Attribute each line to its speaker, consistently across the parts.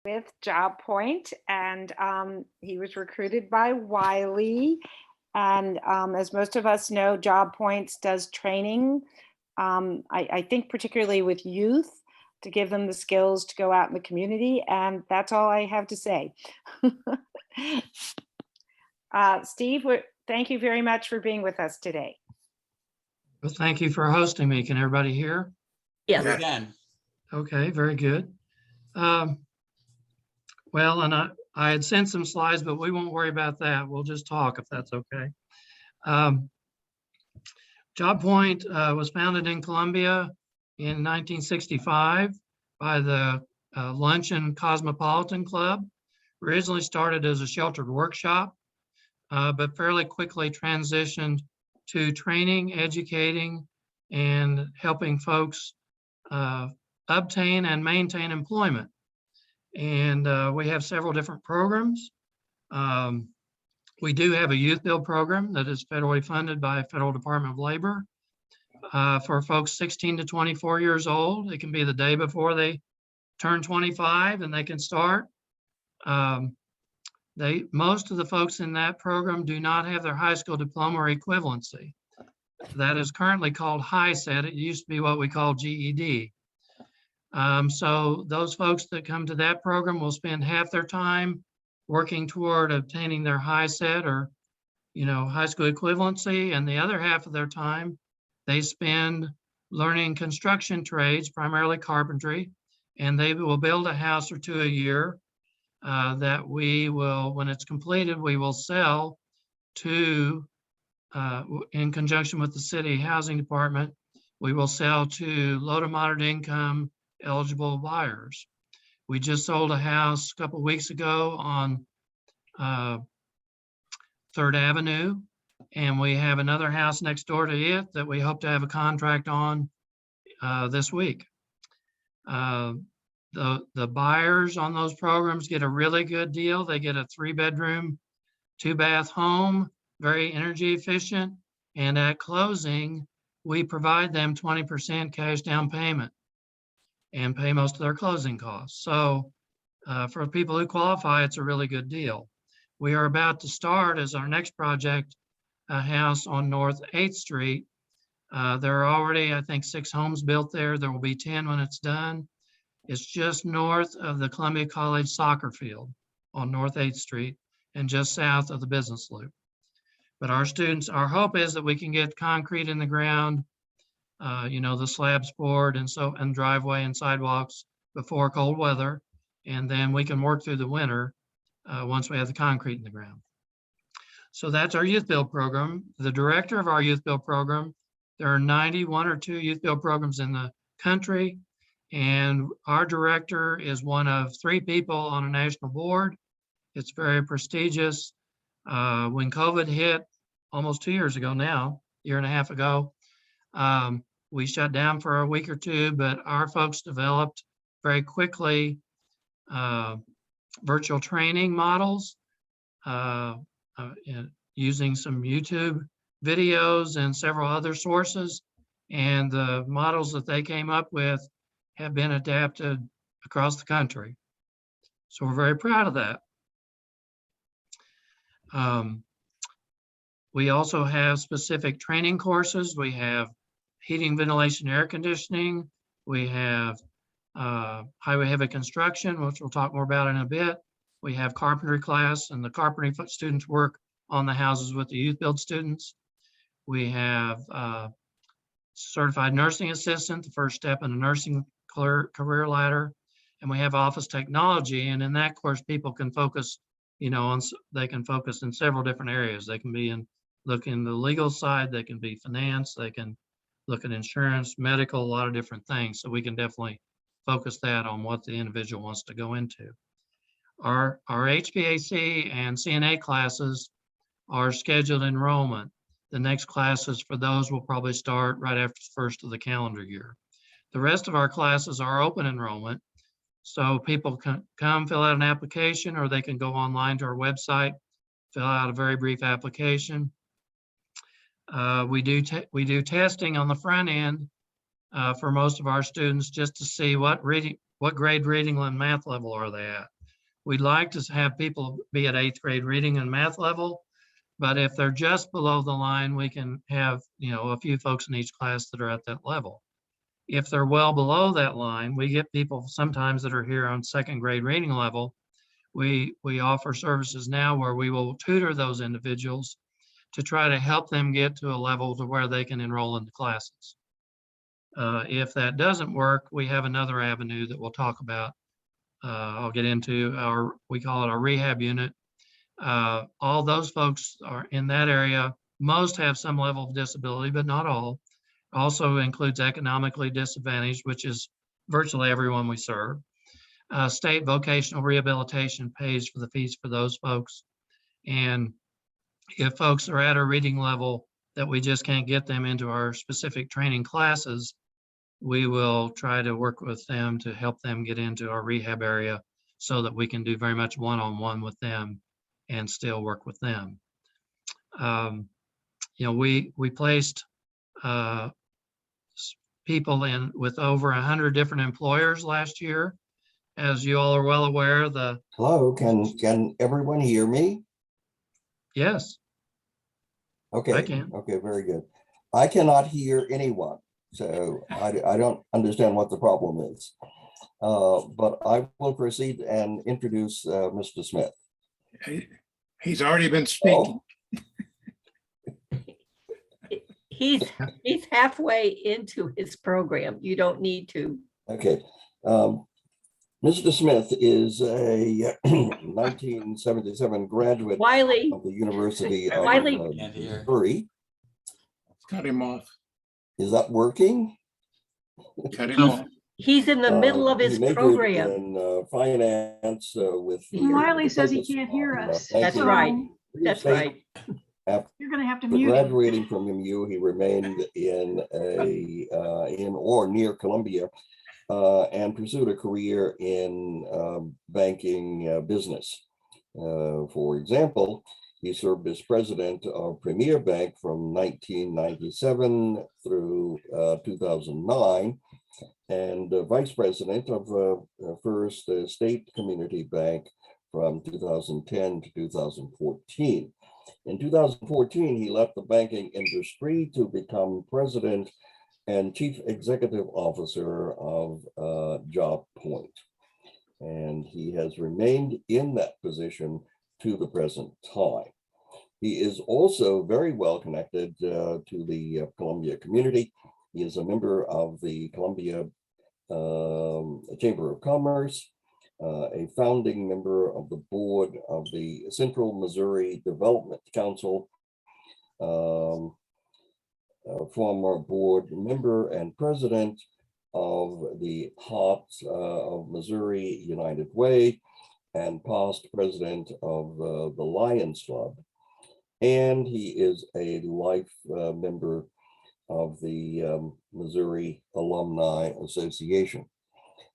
Speaker 1: with Job Point, and he was recruited by Wiley. And as most of us know, Job Points does training, I think particularly with youth, to give them the skills to go out in the community. And that's all I have to say. Steve, thank you very much for being with us today.
Speaker 2: Well, thank you for hosting me. Can everybody hear?
Speaker 3: Yes.
Speaker 4: We can.
Speaker 2: Okay, very good. Well, and I had sent some slides, but we won't worry about that. We'll just talk if that's okay. Job Point was founded in Columbia in 1965 by the Luncheon Cosmopolitan Club. Originally started as a sheltered workshop, but fairly quickly transitioned to training, educating, and helping folks obtain and maintain employment. And we have several different programs. We do have a youth build program that is federally funded by Federal Department of Labor for folks 16 to 24 years old. It can be the day before they turn 25 and they can start. Most of the folks in that program do not have their high school diploma or equivalency. That is currently called HiSET. It used to be what we call GED. So those folks that come to that program will spend half their time working toward obtaining their HiSET or, high school equivalency, and the other half of their time they spend learning construction trades, primarily carpentry, and they will build a house or two a year that we will, when it's completed, we will sell to, in conjunction with the city housing department, we will sell to low to moderate income eligible buyers. We just sold a house a couple of weeks ago on 3rd Avenue, and we have another house next door to it that we hope to have a contract on this week. The buyers on those programs get a really good deal. They get a 3-bedroom, 2-bath home, very energy efficient, and at closing, we provide them 20% cash down payment and pay most of their closing costs. So for people who qualify, it's a really good deal. We are about to start as our next project, a house on North 8th Street. There are already, I think, 6 homes built there. There will be 10 when it's done. It's just north of the Columbia College soccer field on North 8th Street and just south of the business loop. But our students, our hope is that we can get concrete in the ground, the slabs poured and driveway and sidewalks before cold weather, and then we can work through the winter once we have the concrete in the ground. So that's our youth build program. The director of our youth build program, there are 91 or 2 youth build programs in the country, and our director is one of 3 people on a national board. It's very prestigious. When COVID hit almost 2 years ago now, year and a half ago, we shut down for a week or 2, but our folks developed very quickly virtual training models using some YouTube videos and several other sources. And the models that they came up with have been adapted across the country. So we're very proud of that. We also have specific training courses. We have heating, ventilation, air conditioning. We have highway heavy construction, which we'll talk more about in a bit. We have carpentry class, and the carpentry students work on the houses with the youth build students. We have certified nursing assistant, the first step in the nursing career ladder. And we have office technology. And in that course, people can focus, they can focus in several different areas. They can look in the legal side, they can be finance, they can look at insurance, medical, a lot of different things. So we can definitely focus that on what the individual wants to go into. Our HVAC and CNA classes are scheduled enrollment. The next classes for those will probably start right after the first of the calendar year. The rest of our classes are open enrollment. So people can come fill out an application, or they can go online to our website, fill out a very brief application. We do testing on the front end for most of our students just to see what reading what grade reading and math level are they at? We'd like to have people be at 8th grade reading and math level, but if they're just below the line, we can have, a few folks in each class that are at that level. If they're well below that line, we get people sometimes that are here on 2nd grade reading level. We offer services now where we will tutor those individuals to try to help them get to a level to where they can enroll in the classes. If that doesn't work, we have another avenue that we'll talk about. I'll get into we call it our rehab unit. All those folks are in that area. Most have some level of disability, but not all. Also includes economically disadvantaged, which is virtually everyone we serve. State vocational rehabilitation pays for the fees for those folks. And if folks are at a reading level that we just can't get them into our specific training classes, we will try to work with them to help them get into our rehab area so that we can do very much one-on-one with them and still work with them. We placed people in with over 100 different employers last year. As you all are well aware,
Speaker 3: Hello, can everyone hear me?
Speaker 2: Yes.
Speaker 3: Okay,
Speaker 2: I can.
Speaker 3: Okay, very good. I cannot hear anyone, so I don't understand what the problem is. But I will proceed and introduce Mr. Smith.
Speaker 4: He's already been speaking.
Speaker 3: Oh,
Speaker 5: He's halfway into his program. You don't need to.
Speaker 3: okay. Mr. Smith is a 1977 graduate
Speaker 5: Wiley,
Speaker 3: of the University of
Speaker 5: Wiley.
Speaker 3: Missouri.
Speaker 4: Cut him off.
Speaker 3: Is that working?
Speaker 4: Cut him off.
Speaker 5: he's in the middle of his
Speaker 3: He majored
Speaker 5: program.
Speaker 3: in finance with.
Speaker 6: Wiley says he can't hear us.
Speaker 5: That's
Speaker 3: banking.
Speaker 5: right. That's right.
Speaker 6: You're gonna have to
Speaker 3: After
Speaker 6: mute him.
Speaker 3: graduating from MU, he remained in or near Columbia and pursued a career in banking business. For example, he served as president of Premier Bank from 1997 through 2009 and vice president of First State Community Bank from 2010 to 2014. In 2014, he left the banking industry to become president and chief executive officer of JobPoint. And he has remained in that position to the present time. He is also very well connected to the Columbia community. He is a member of the Columbia Chamber of Commerce, a founding member of the board of the Central Missouri Development Council, a former board member and president of the Hearts of Missouri United Way, and past president of the Lions Club. And he is a life member of the Missouri Alumni Association.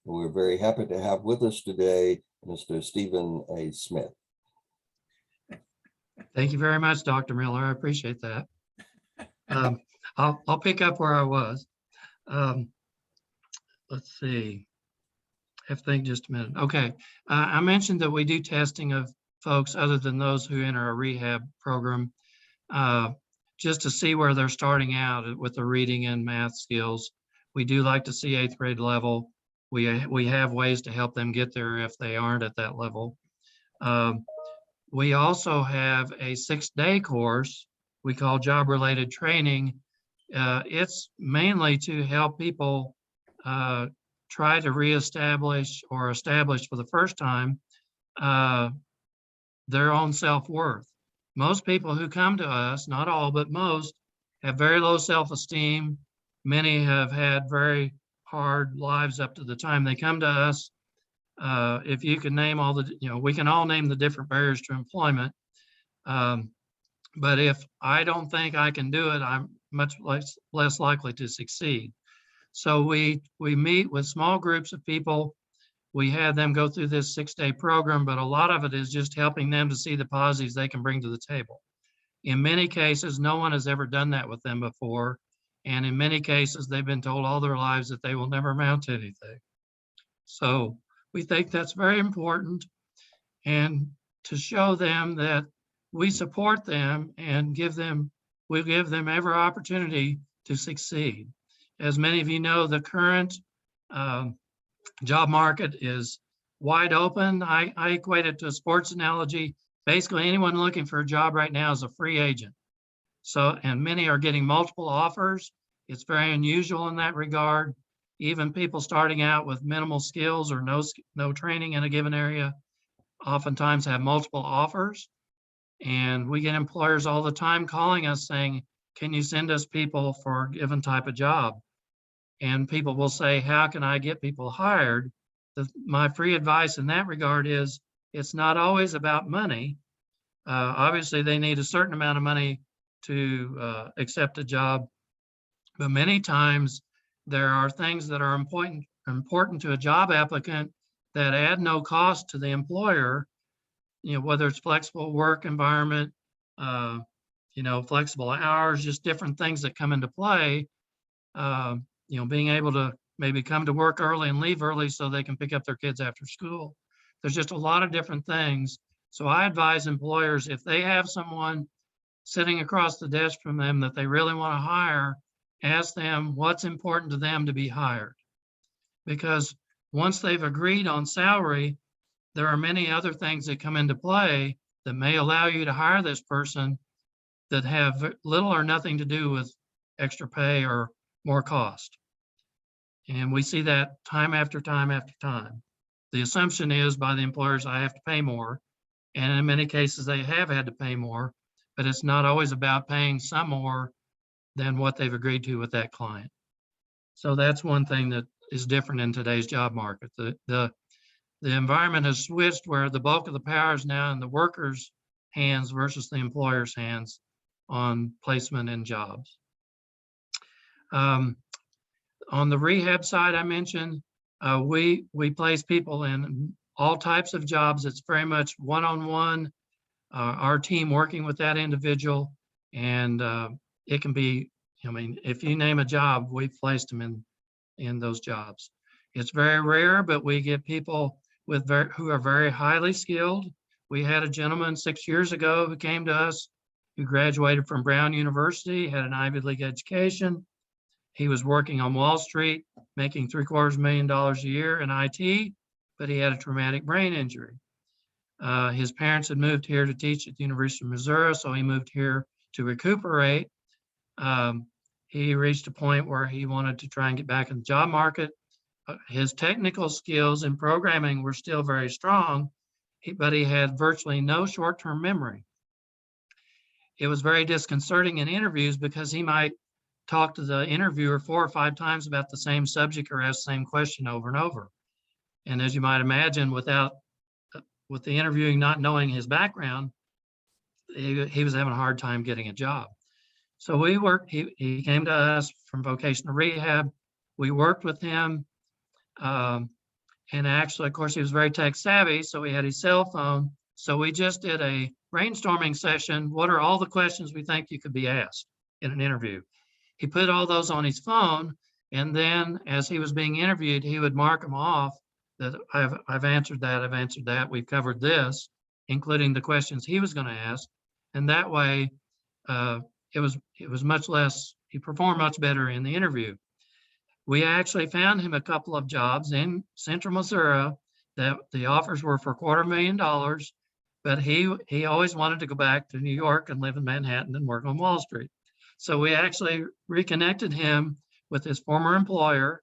Speaker 3: We're very happy to have with us today Mr. Stephen A. Smith.
Speaker 2: Thank you very much, Dr. Miller. I appreciate that. I'll pick up where I was. Let's see. I have to think just a minute. Okay. I mentioned that we do testing of folks other than those who enter a rehab program, just to see where they're starting out with the reading and math skills. We do like to see 8th grade level. We have ways to help them get there if they aren't at that level. We also have a 6-day course we call job-related training. It's mainly to help people try to reestablish or establish for the first time their own self-worth. Most people who come to us, not all, but most, have very low self-esteem. Many have had very hard lives up to the time they come to us. If you can name all the, we can all name the different barriers to employment. But if I don't think I can do it, I'm much less likely to succeed. So we meet with small groups of people. We have them go through this 6-day program, but a lot of it is just helping them to see the positives they can bring to the table. In many cases, no one has ever done that with them before. And in many cases, they've been told all their lives that they will never amount to anything. So we think that's very important, and to show them that we support them and we give them every opportunity to succeed. As many of you know, the current job market is wide open. I equate it to a sports analogy. Basically, anyone looking for a job right now is a free agent. So, and many are getting multiple offers. It's very unusual in that regard. Even people starting out with minimal skills or no training in a given area oftentimes have multiple offers. And we get employers all the time calling us saying, can you send us people for a given type of job? And people will say, how can I get people hired? My free advice in that regard is it's not always about money. Obviously, they need a certain amount of money to accept a job, but many times there are things that are important to a job applicant that add no cost to the employer. Whether it's flexible work environment, flexible hours, just different things that come into play. Being able to maybe come to work early and leave early so they can pick up their kids after school. There's just a lot of different things. So I advise employers, if they have someone sitting across the desk from them that they really want to hire, ask them what's important to them to be hired. Because once they've agreed on salary, there are many other things that come into play that may allow you to hire this person that have little or nothing to do with extra pay or more cost. And we see that time after time after time. The assumption is by the employers, I have to pay more. And in many cases, they have had to pay more, but it's not always about paying some more than what they've agreed to with that client. So that's one thing that is different in today's job market. The environment has switched where the bulk of the power is now in the workers' hands versus the employer's hands on placement in jobs. On the rehab side, I mentioned, we place people in all types of jobs. It's very much one-on-one, our team working with that individual. And it can be, if you name a job, we've placed them in those jobs. It's very rare, but we get people who are very highly skilled. We had a gentleman 6 years ago who came to us who graduated from Brown University, had an Ivy League education. He was working on Wall Street, making $750,000 a year in IT, but he had a traumatic brain injury. His parents had moved here to teach at the University of Missouri, so he moved here to recuperate. He reached a point where he wanted to try and get back in the job market. His technical skills in programming were still very strong, but he had virtually no short-term memory. It was very disconcerting in interviews because he might talk to the interviewer 4 or 5 times about the same subject or ask the same question over and over. And as you might imagine, with the interviewing not knowing his background, he was having a hard time getting a job. So he came to us from vocational rehab. We worked with him. And actually, of course, he was very tech savvy, so he had his cell phone. So we just did a brainstorming session. What are all the questions we think you could be asked in an interview? He put all those on his phone, and then as he was being interviewed, he would mark them off that I've answered that, we've covered this, including the questions he was going to ask. And that way, it was much less, he performed much better in the interview. We actually found him a couple of jobs in Central Missouri that the offers were for $250,000, but he always wanted to go back to New York and live in Manhattan and work on Wall Street. So we actually reconnected him with his former employer,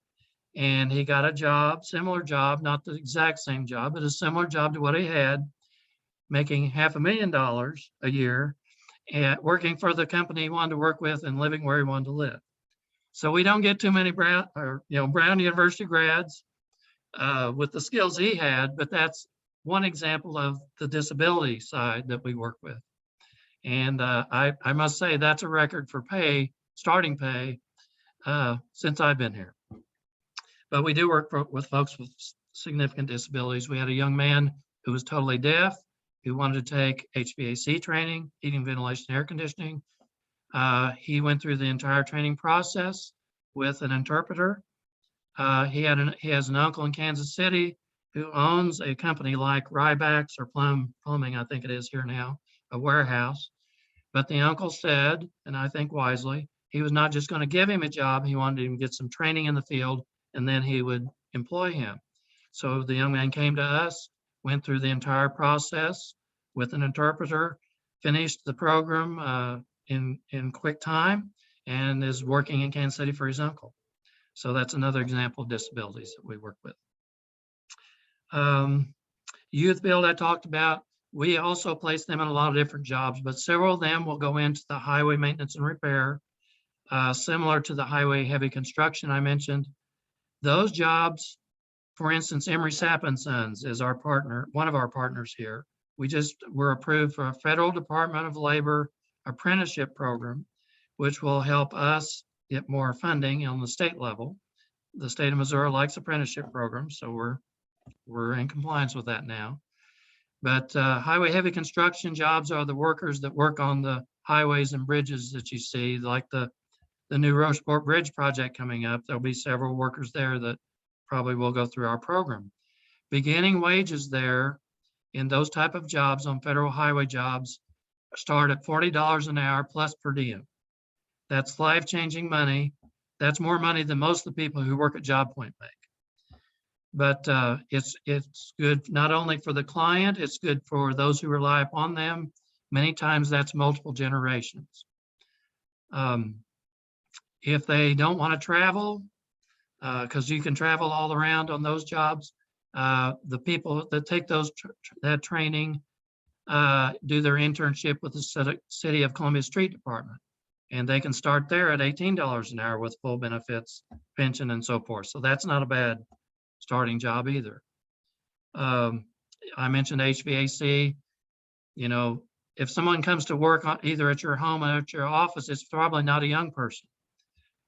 Speaker 2: and he got a job, similar job, not the exact same job, but a similar job to what he had, making $500,000 a year, and working for the company he wanted to work with and living where he wanted to live. So we don't get too many Brown University grads with the skills he had, but that's one example of the disability side that we work with. And I must say that's a record for starting pay, since I've been here. But we do work with folks with significant disabilities. We had a young man who was totally deaf, who wanted to take HVAC training, heating, ventilation, air conditioning. He went through the entire training process with an interpreter. He has an uncle in Kansas City who owns a company like Rybacks or Plumbing, I think it is here now, a warehouse. But the uncle said, and I think wisely, he was not just going to give him a job, he wanted him to get some training in the field, and then he would employ him. So the young man came to us, went through the entire process with an interpreter, finished the program in quick time, and is working in Kansas City for his uncle. So that's another example of disabilities that we work with. Youth Build I talked about. We also place them in a lot of different jobs, but several of them will go into the highway maintenance and repair, similar to the highway heavy construction I mentioned. Those jobs, for instance, Emery Sapp and Sons is our partner, one of our partners here. We just were approved for a Federal Department of Labor apprenticeship program, which will help us get more funding on the state level. The state of Missouri likes apprenticeship programs, so we're in compliance with that now. But highway heavy construction jobs are the workers that work on the highways and bridges that you see, like the new Rocheport Bridge project coming up. There'll be several workers there that probably will go through our program. Beginning wages there in those type of jobs on federal highway jobs start at $40 an hour plus per diem. That's life-changing money. That's more money than most of the people who work at Job Point make. But it's good not only for the client, it's good for those who rely upon them. Many times that's multiple generations. If they don't want to travel, because you can travel all around on those jobs, the people that take that training do their internship with the City of Columbia Street Department. And they can start there at $18 an hour with full benefits, pension, and so forth. So that's not a bad starting job either. I mentioned HVAC. You know, if someone comes to work either at your home or at your office, it's probably not a young person.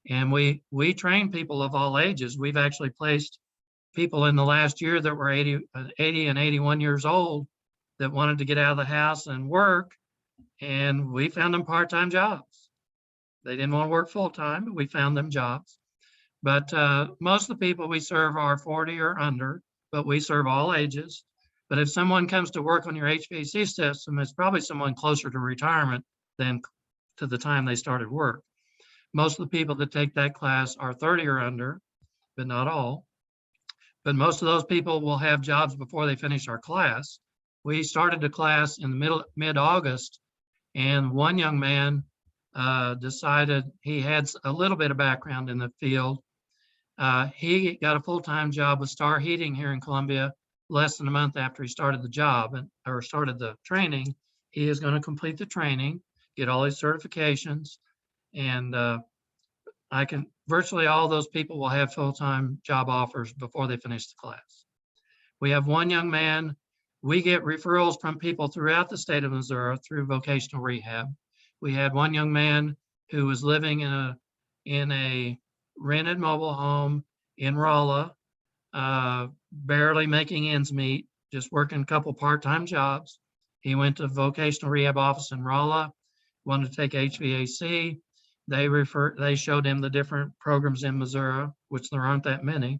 Speaker 2: And we train people of all ages. We've actually placed people in the last year that were 80 and 81 years old that wanted to get out of the house and work. And we found them part-time jobs. They didn't want to work full-time, but we found them jobs. But most of the people we serve are 40 or under, but we serve all ages. But if someone comes to work on your HVAC system, it's probably someone closer to retirement than to the time they started work. Most of the people that take that class are 30 or under, but not all. But most of those people will have jobs before they finish our class. We started the class in the mid-August, and one young man decided he had a little bit of background in the field. He got a full-time job with Star Heating here in Columbia less than a month after he started the job or started the training. He is going to complete the training, get all his certifications, and virtually all those people will have full-time job offers before they finish the class. We have one young man. We get referrals from people throughout the state of Missouri through vocational rehab. We had one young man who was living in a rented mobile home in Rolla, barely making ends meet, just working a couple part-time jobs. He went to vocational rehab office in Rolla, wanted to take HVAC. They showed him the different programs in Missouri, which there aren't that many.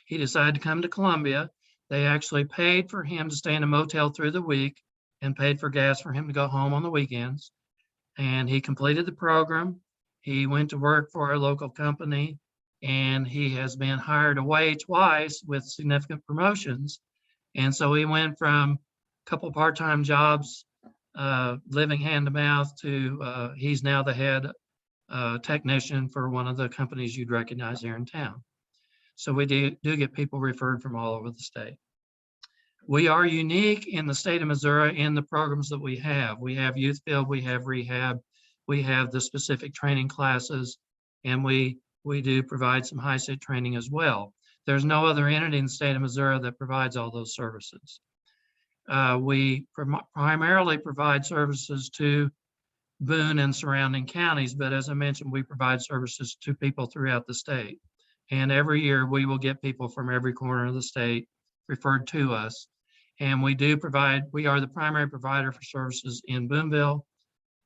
Speaker 2: He decided to come to Columbia. They actually paid for him to stay in a motel through the week and paid for gas for him to go home on the weekends. And he completed the program. He went to work for a local company, and he has been hired away twice with significant promotions. And so he went from a couple part-time jobs, living hand to mouth, to he's now the head technician for one of the companies you'd recognize here in town. So we do get people referred from all over the state. We are unique in the state of Missouri in the programs that we have. We have youth field, we have rehab, we have the specific training classes, and we do provide some high-sit training as well. There's no other entity in the state of Missouri that provides all those services. We primarily provide services to Boone and surrounding counties, but as I mentioned, we provide services to people throughout the state. And every year we will get people from every corner of the state referred to us. And we are the primary provider for services in Booneville.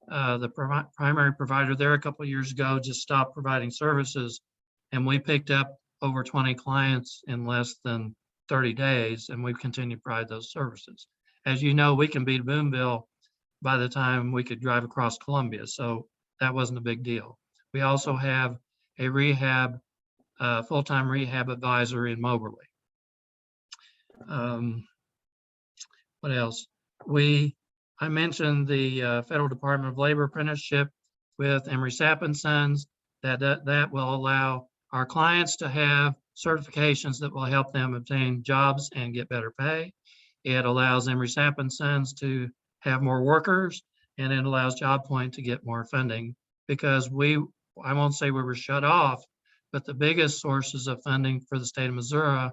Speaker 2: The primary provider there a couple of years ago just stopped providing services, and we picked up over 20 clients in less than 30 days, and we've continued to provide those services. As you know, we can beat Booneville by the time we could drive across Columbia, so that wasn't a big deal. We also have a rehab, full-time rehab advisor in Moberly. What else? I mentioned the Federal Department of Labor apprenticeship with Emery Sapp & Sons. That will allow our clients to have certifications that will help them obtain jobs and get better pay. It allows Emery Sapp & Sons to have more workers, and it allows JobPoint to get more funding, because I won't say we were shut off, but the biggest sources of funding for the state of Missouri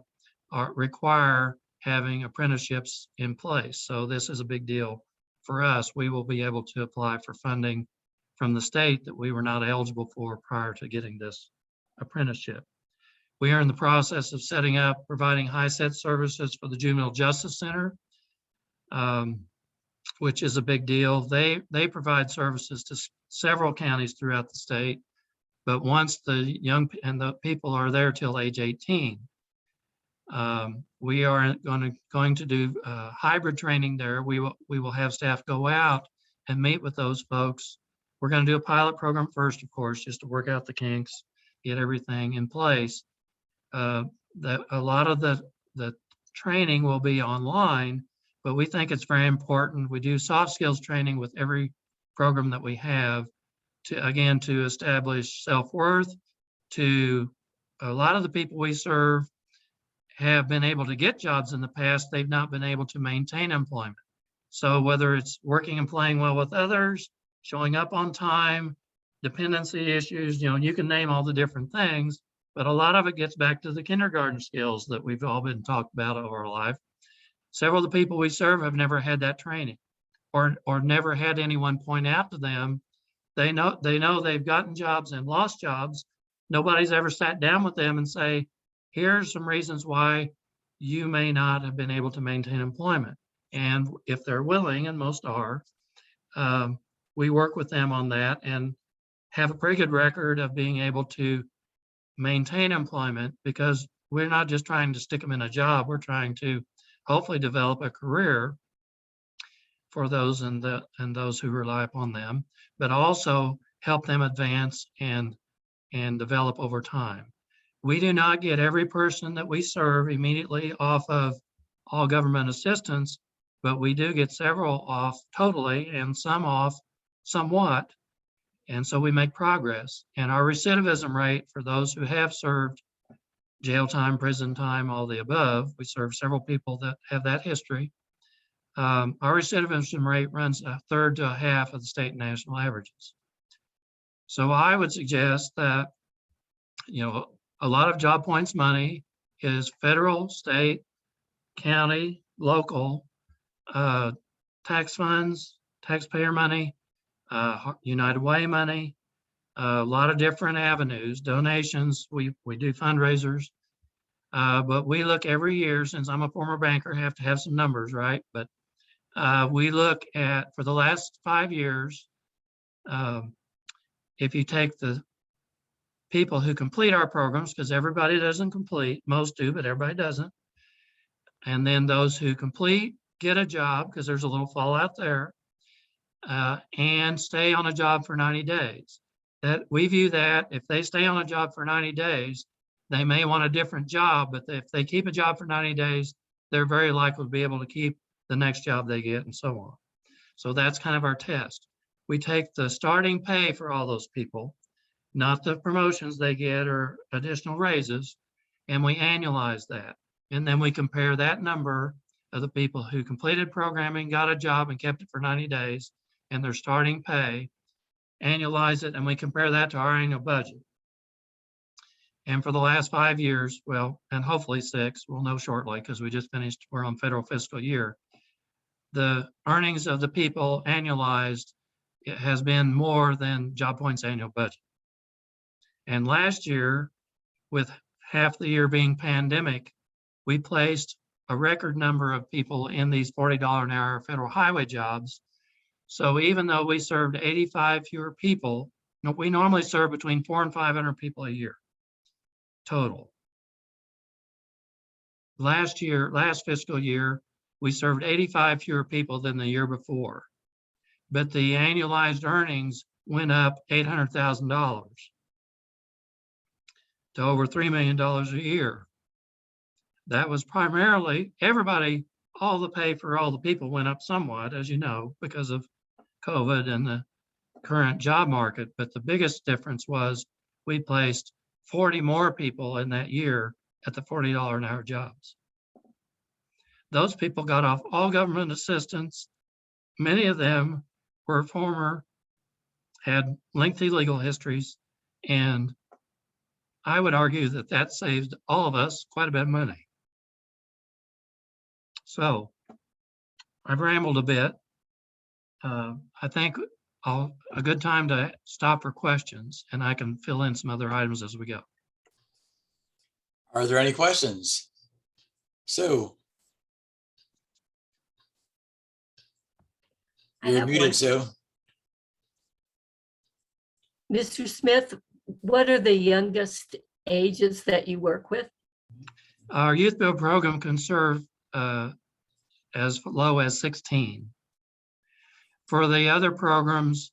Speaker 2: require having apprenticeships in place. So this is a big deal for us. We will be able to apply for funding from the state that we were not eligible for prior to getting this apprenticeship. We are in the process of setting up, providing high-set services for the Juvenile Justice Center, which is a big deal. They provide services to several counties throughout the state, but once the the people are there till age 18, we are going to do hybrid training there. We will have staff go out and meet with those folks. We're going to do a pilot program first, of course, just to work out the kinks, get everything in place. That a lot of the training will be online, but we think it's very important. We do soft skills training with every program that we have to establish self-worth. To a lot of the people we serve have been able to get jobs in the past, they've not been able to maintain employment. So whether it's working and playing well with others, showing up on time, dependency issues, you can name all the different things, but a lot of it gets back to the kindergarten skills that we've all been talked about over our life. Several of the people we serve have never had that training, or never had anyone point out to them. They know they've gotten jobs and lost jobs. Nobody's ever sat down with them and say, here's some reasons why you may not have been able to maintain employment. And if they're willing, and most are, we work with them on that and have a pretty good record of being able to maintain employment, because we're not just trying to stick them in a job. We're trying to hopefully develop a career for those and those who rely upon them, but also help them advance and develop over time. We do not get every person that we serve immediately off of all government assistance, but we do get several off totally and some off somewhat. And so we make progress. And our recidivism rate for those who have served jail time, prison time, all the above, we serve several people that have that history. Our recidivism rate runs a third to a half of the state and national averages. So I would suggest that, a lot of JobPoint's money is federal, state, county, local, tax funds, taxpayer money, United Way money, a lot of different avenues, donations. We do fundraisers, but we look every year, since I'm a former banker, have to have some numbers, right? But we look at, for the last 5 years, if you take the people who complete our programs, because everybody doesn't complete, most do, but everybody doesn't. And then those who complete get a job, because there's a little fallout there, and stay on a job for 90 days. That we view that if they stay on a job for 90 days, they may want a different job, but if they keep a job for 90 days, they're very likely to be able to keep the next job they get, and so on. So that's kind of our test. We take the starting pay for all those people, not the promotions they get or additional raises, and we annualize that. And then we compare that number of the people who completed programming, got a job, and kept it for 90 days, and their starting pay, annualize it, and we compare that to our annual budget. And for the last 5 years, well, and hopefully 6, we'll know shortly because we just finished, we're on federal fiscal year, the earnings of the people annualized, it has been more than JobPoint's annual budget. And last year, with half the year being pandemic, we placed a record number of people in these $40 an hour federal highway jobs. So even though we served 85 fewer people, we normally serve between 400 and 500 people a year total. last fiscal year, we served 85 fewer people than the year before, but the annualized earnings went up $800,000 to over $3 million a year. That was primarily all the pay for all the people went up somewhat, as you know, because of COVID and the current job market. But the biggest difference was we placed 40 more people in that year at the $40 an hour jobs. Those people got off all government assistance. Many of them were had lengthy legal histories, and I would argue that that saved all of us quite a bit of money. So I've rambled a bit. I think a good time to stop for questions, and I can fill in some other items as we go.
Speaker 7: Are there any questions? Sue?
Speaker 5: I
Speaker 7: You're
Speaker 5: have one.
Speaker 7: muted, Sue.
Speaker 5: Mr. Smith, what are the youngest ages that you work with?
Speaker 2: Our youth build program can serve as low as 16. For the other programs,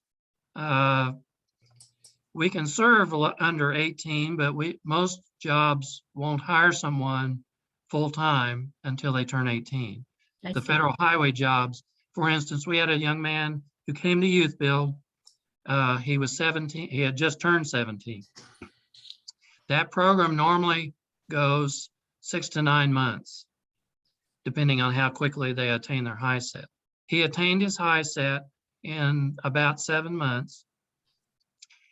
Speaker 2: we can serve under 18, but most jobs won't hire someone full-time until they turn 18.
Speaker 5: I
Speaker 2: The
Speaker 5: see.
Speaker 2: federal highway jobs, for instance, we had a young man who came to youth build. He was 17, he had just turned 17. That program normally goes 6 to 9 months, depending on how quickly they attain their high set. He attained his high set in about 7 months.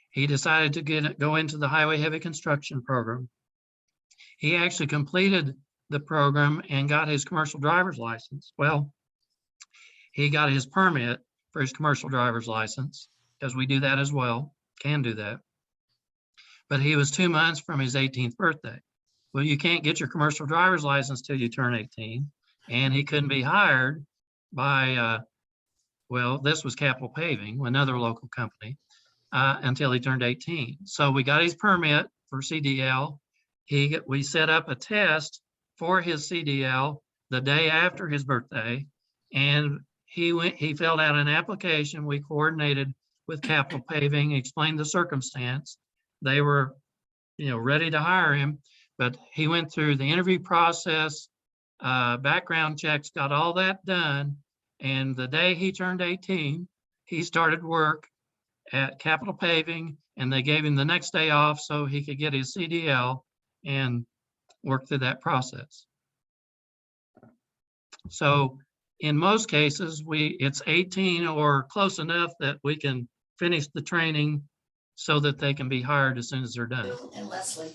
Speaker 2: He decided to go into the highway heavy construction program. He actually completed the program and got his commercial driver's license. Well, he got his permit for his commercial driver's license, because we do that as well, can do that. But he was 2 months from his 18th birthday. Well, you can't get your commercial driver's license till you turn 18, and he couldn't be hired by, well, this was Capital Paving, another local company, until he turned 18. So we got his permit for CDL. We set up a test for his CDL the day after his birthday, and he filled out an application. We coordinated with Capital Paving, explained the circumstance. They were, ready to hire him, but he went through the interview process, background checks, got all that done. And the day he turned 18, he started work at Capital Paving, and they gave him the next day off so he could get his CDL and work through that process. So in most cases, it's 18 or close enough that we can finish the training so that they can be hired as soon as they're done.
Speaker 5: And Leslie.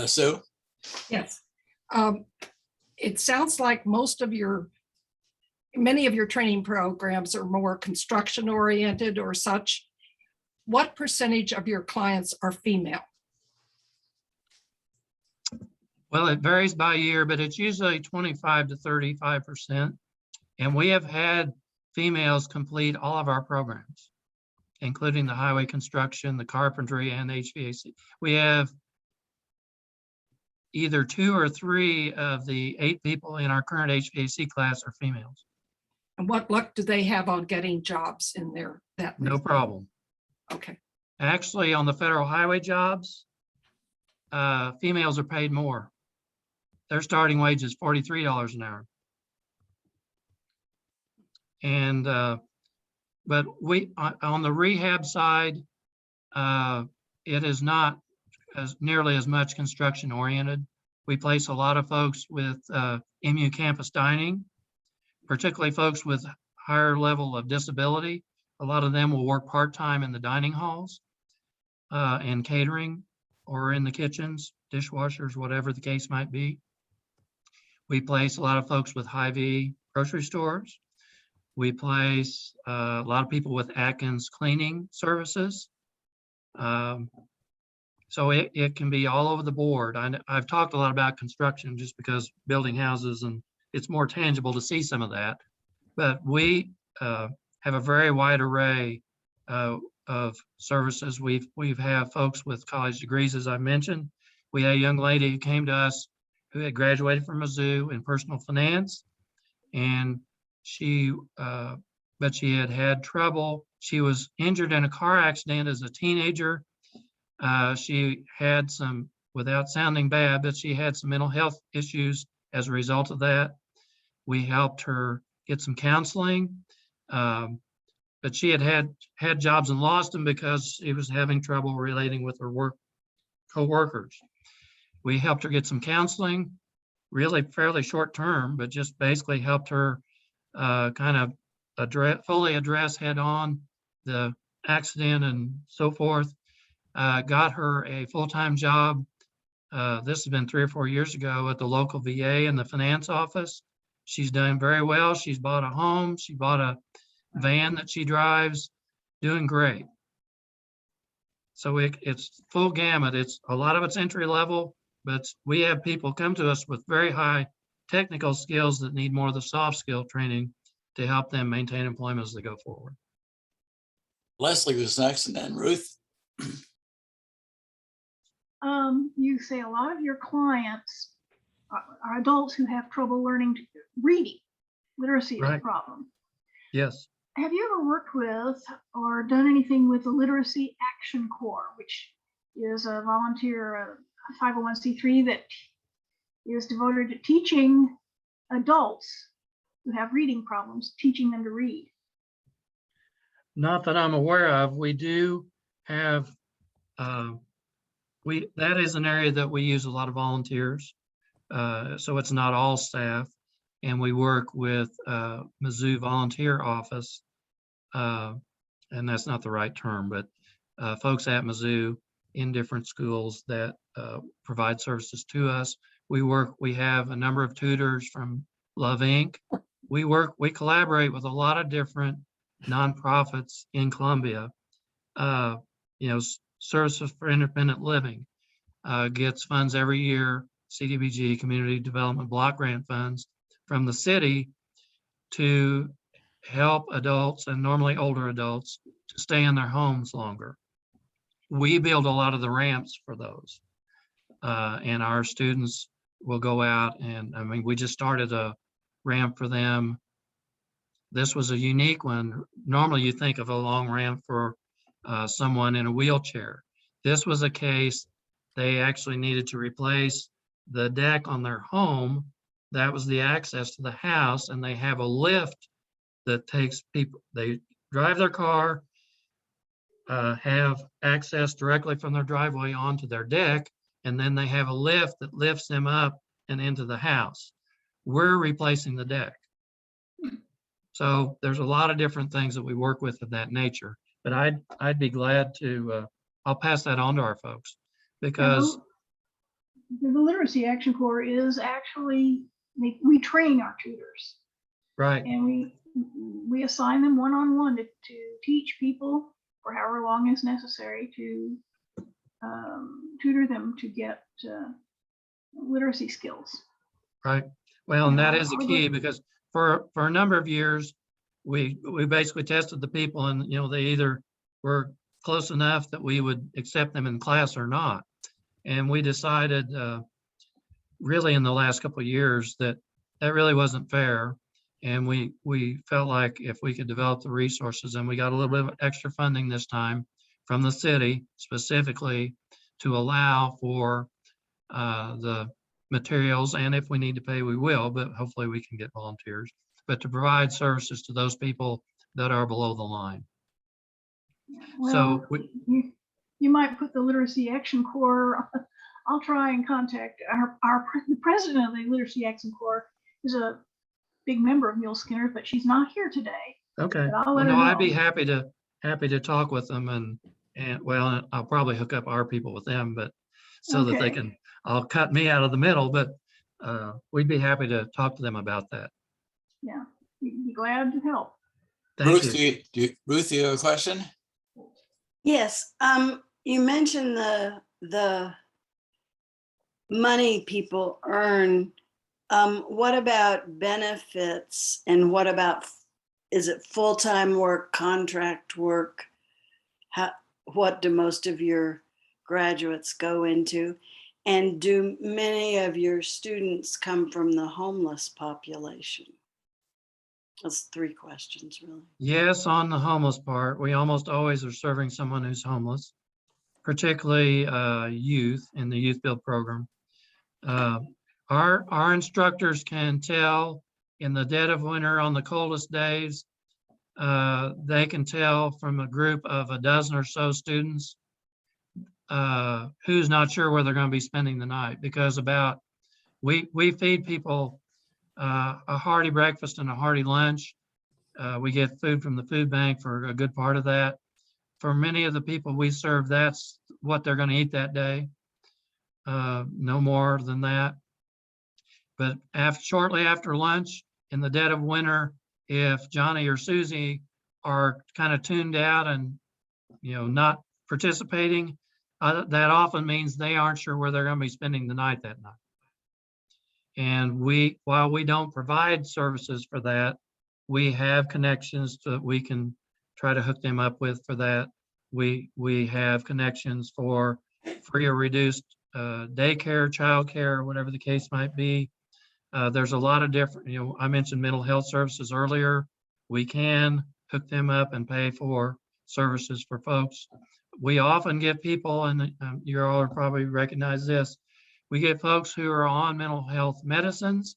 Speaker 7: Sue?
Speaker 8: Yes. It sounds like many of your training programs are more construction oriented or such. What percentage of your clients are female?
Speaker 2: Well, it varies by year, but it's usually 25 to 35%. And we have had females complete all of our programs, including the highway construction, the carpentry, and HVAC. We have either 2 or 3 of the 8 people in our current HVAC class are females.
Speaker 8: And what luck do they have on getting jobs in that?
Speaker 2: No problem.
Speaker 8: Okay.
Speaker 2: Actually, on the federal highway jobs, females are paid more. Their starting wage is $43 an hour. And, but on the rehab side, it is not nearly as much construction oriented. We place a lot of folks with MU campus dining, particularly folks with higher level of disability. A lot of them will work part-time in the dining halls and catering, or in the kitchens, dishwashers, whatever the case might be. We place a lot of folks with Hy-Vee grocery stores. We place a lot of people with Atkins cleaning services. So it can be all over the board. I've talked a lot about construction just because building houses, and it's more tangible to see some of that. But we have a very wide array of services. We've have folks with college degrees, as I mentioned. We had a young lady who came to us who had graduated from Mizzou in personal finance. And but she had trouble. She was injured in a car accident as a teenager. She had some, without sounding bad, but she had some mental health issues as a result of that. We helped her get some counseling, but she had jobs and lost them because she was having trouble relating with her co-workers. We helped her get some counseling, really fairly short term, but just basically helped her kind of fully address head on the accident and so forth. Got her a full-time job. This has been 3 or 4 years ago at the local VA in the finance office. She's done very well. She's bought a home. She bought a van that she drives, doing great. So it's full gamut. It's a lot of it's entry level, but we have people come to us with very high technical skills that need more of the soft skill training to help them maintain employment as they go forward.
Speaker 7: Leslie was next, and then Ruth.
Speaker 6: You say a lot of your clients are adults who have trouble learning reading. Literacy is a
Speaker 2: Right.
Speaker 6: problem.
Speaker 2: Yes.
Speaker 6: Have you ever worked with or done anything with the Literacy Action Corps, which is a volunteer 501c3 that is devoted to teaching adults who have reading problems, teaching them to read?
Speaker 2: Not that I'm aware of. We do have, that is an area that we use a lot of volunteers. So it's not all staff. And we work with Mizzou Volunteer Office, and that's not the right term, but folks at Mizzou in different schools that provide services to us. We have a number of tutors from Love Inc. We collaborate with a lot of different nonprofits in Columbia. Services for Independent Living gets funds every year, CDBG, Community Development Block Grant funds from the city to help adults, and normally older adults, to stay in their homes longer. We build a lot of the ramps for those. And our students will go out and, we just started a ramp for them. This was a unique one. Normally you think of a long ramp for someone in a wheelchair. This was a case they actually needed to replace the deck on their home. That was the access to the house, and they have a lift that takes people, they drive their car, have access directly from their driveway onto their deck, and then they have a lift that lifts them up and into the house. We're replacing the deck. So there's a lot of different things that we work with of that nature, but I'd be glad to, I'll pass that on to our folks, because
Speaker 6: The Literacy Action Corps is actually, we train our tutors.
Speaker 2: right,
Speaker 6: And we assign them one-on-one to teach people for however long is necessary to tutor them to get literacy skills.
Speaker 2: right. Well, and that is the
Speaker 6: Our-
Speaker 2: key, because for a number of years, we basically tested the people, and they either were close enough that we would accept them in class or not. And we decided really in the last couple of years that really wasn't fair. And we felt like if we could develop the resources, and we got a little bit of extra funding this time from the city specifically to allow for the materials, and if we need to pay, we will, but hopefully we can get volunteers, but to provide services to those people that are below the line.
Speaker 6: Well,
Speaker 2: So
Speaker 6: you might put the Literacy Action Corps, I'll try and contact the president of the Literacy Action Corps is a big member of Muleskinners, but she's not here today.
Speaker 2: okay,
Speaker 6: But I'll
Speaker 2: well,
Speaker 6: let her
Speaker 2: no, I'd be
Speaker 6: know.
Speaker 2: happy to talk with them, and well, I'll probably hook up our people with them, but so that they
Speaker 6: Okay.
Speaker 2: can, I'll cut me out of the middle, but we'd be happy to talk to them about that.
Speaker 6: Yeah, we'd be glad to help.
Speaker 2: Thank
Speaker 7: Ruth,
Speaker 2: you.
Speaker 7: Ruth, do you have a question?
Speaker 9: Yes, you mentioned the money people earn. What about benefits, and what about, is it full-time work, contract work? What do most of your graduates go into? And do many of your students come from the homeless population? That's 3 questions, really.
Speaker 2: Yes, on the homeless part, we almost always are serving someone who's homeless, particularly youth in the Youth Build program. Our instructors can tell in the dead of winter on the coldest days, they can tell from a group of a dozen or so students who's not sure where they're going to be spending the night, because we feed people a hearty breakfast and a hearty lunch. We get food from the food bank for a good part of that. For many of the people we serve, that's what they're going to eat that day. No more than that. But shortly after lunch, in the dead of winter, if Johnny or Susie are kind of tuned out and not participating, that often means they aren't sure where they're going to be spending the night that night. And while we don't provide services for that, we have connections that we can try to hook them up with for that. We have connections for free or reduced daycare, childcare, whatever the case might be. There's a lot of different, I mentioned mental health services earlier. We can hook them up and pay for services for folks. We often get people, and you all probably recognize this, we get folks who are on mental health medicines,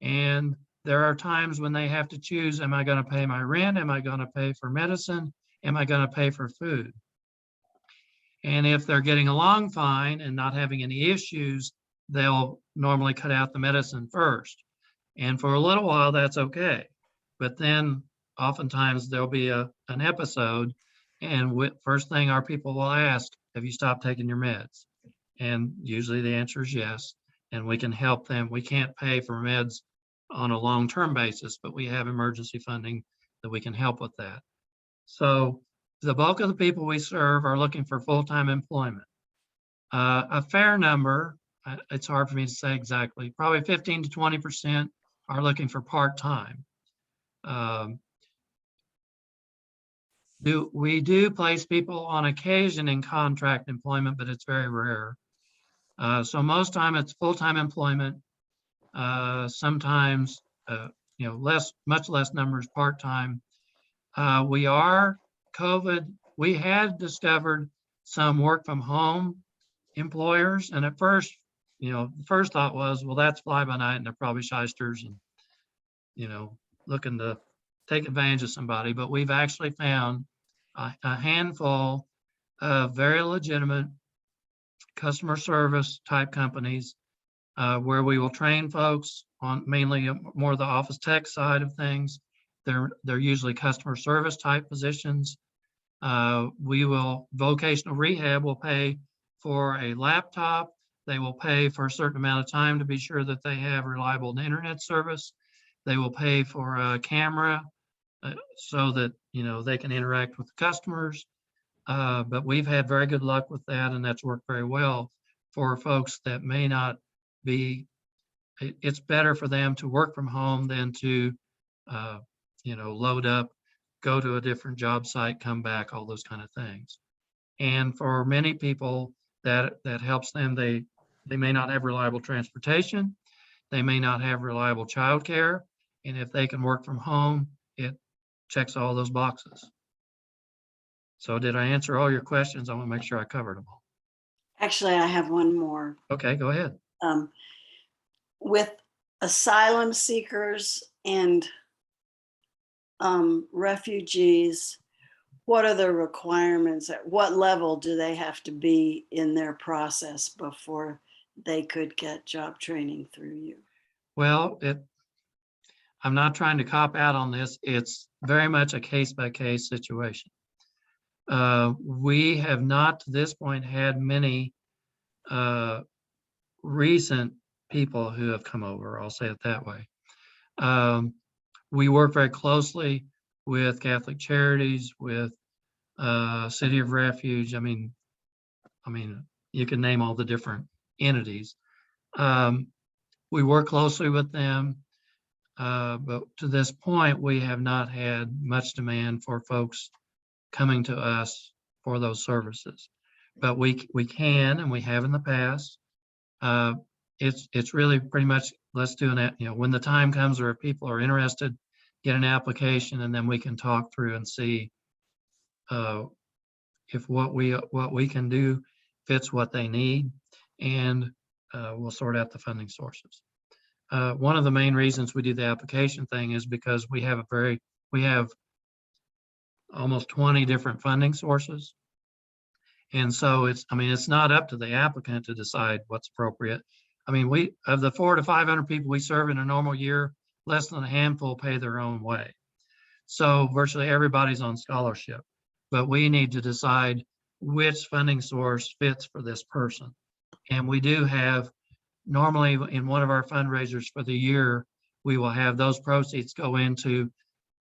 Speaker 2: and there are times when they have to choose, am I going to pay my rent? Am I going to pay for medicine? Am I going to pay for food? And if they're getting along fine and not having any issues, they'll normally cut out the medicine first. And for a little while, that's okay. But then oftentimes there'll be an episode, and first thing our people will ask, have you stopped taking your meds? And usually the answer is yes. And we can help them. We can't pay for meds on a long-term basis, but we have emergency funding that we can help with that. So the bulk of the people we serve are looking for full-time employment. A fair number, it's hard for me to say exactly, probably 15 to 20% are looking for part-time. We do place people on occasion in contract employment, but it's very rare. So most time it's full-time employment. Sometimes, much less numbers part-time. We had discovered some work from home employers. And at first, the first thought was, well, that's fly by night and they're probably shysters and, looking to take advantage of somebody. But we've actually found a handful of very legitimate customer service type companies where we will train folks on mainly more the office tech side of things. They're usually customer service type positions. Vocational rehab will pay for a laptop. They will pay for a certain amount of time to be sure that they have reliable internet service. They will pay for a camera so that, they can interact with the customers. But we've had very good luck with that, and that's worked very well for folks that may not be, it's better for them to work from home than to, load up, go to a different job site, come back, all those kind of things. And for many people, that helps them. They may not have reliable transportation. They may not have reliable childcare. And if they can work from home, it checks all those boxes. So did I answer all your questions? I want to make sure I covered them all.
Speaker 9: Actually, I have one more.
Speaker 2: Okay, go ahead.
Speaker 9: With asylum seekers and refugees, what are the requirements? At what level do they have to be in their process before they could get job training through you?
Speaker 2: Well, I'm not trying to cop out on this. It's very much a case-by-case situation. We have not to this point had many recent people who have come over, I'll say it that way. We work very closely with Catholic Charities, with City of Refuge. I mean, you can name all the different entities. We work closely with them, but to this point, we have not had much demand for folks coming to us for those services. But we can, and we have in the past. It's really pretty much, let's do that, when the time comes or if people are interested, get an application, and then we can talk through and see if what we can do fits what they need, and we'll sort out the funding sources. One of the main reasons we do the application thing is because we have almost 20 different funding sources. And so it's not up to the applicant to decide what's appropriate. Of the 400 to 500 people we serve in a normal year, less than a handful pay their own way. So virtually everybody's on scholarship, but we need to decide which funding source fits for this person. And we do have, normally in one of our fundraisers for the year, we will have those proceeds go into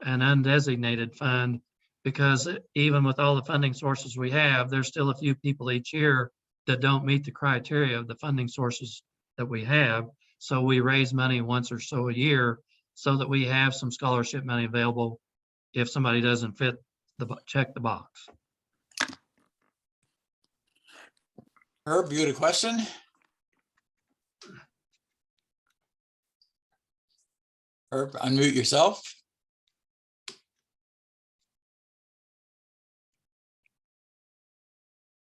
Speaker 2: an undesignated fund, because even with all the funding sources we have, there's still a few people each year that don't meet the criteria of the funding sources that we have. So we raise money once or so a year so that we have some scholarship money available if somebody doesn't check the box.
Speaker 7: Herb, you had a question? Herb, unmute yourself.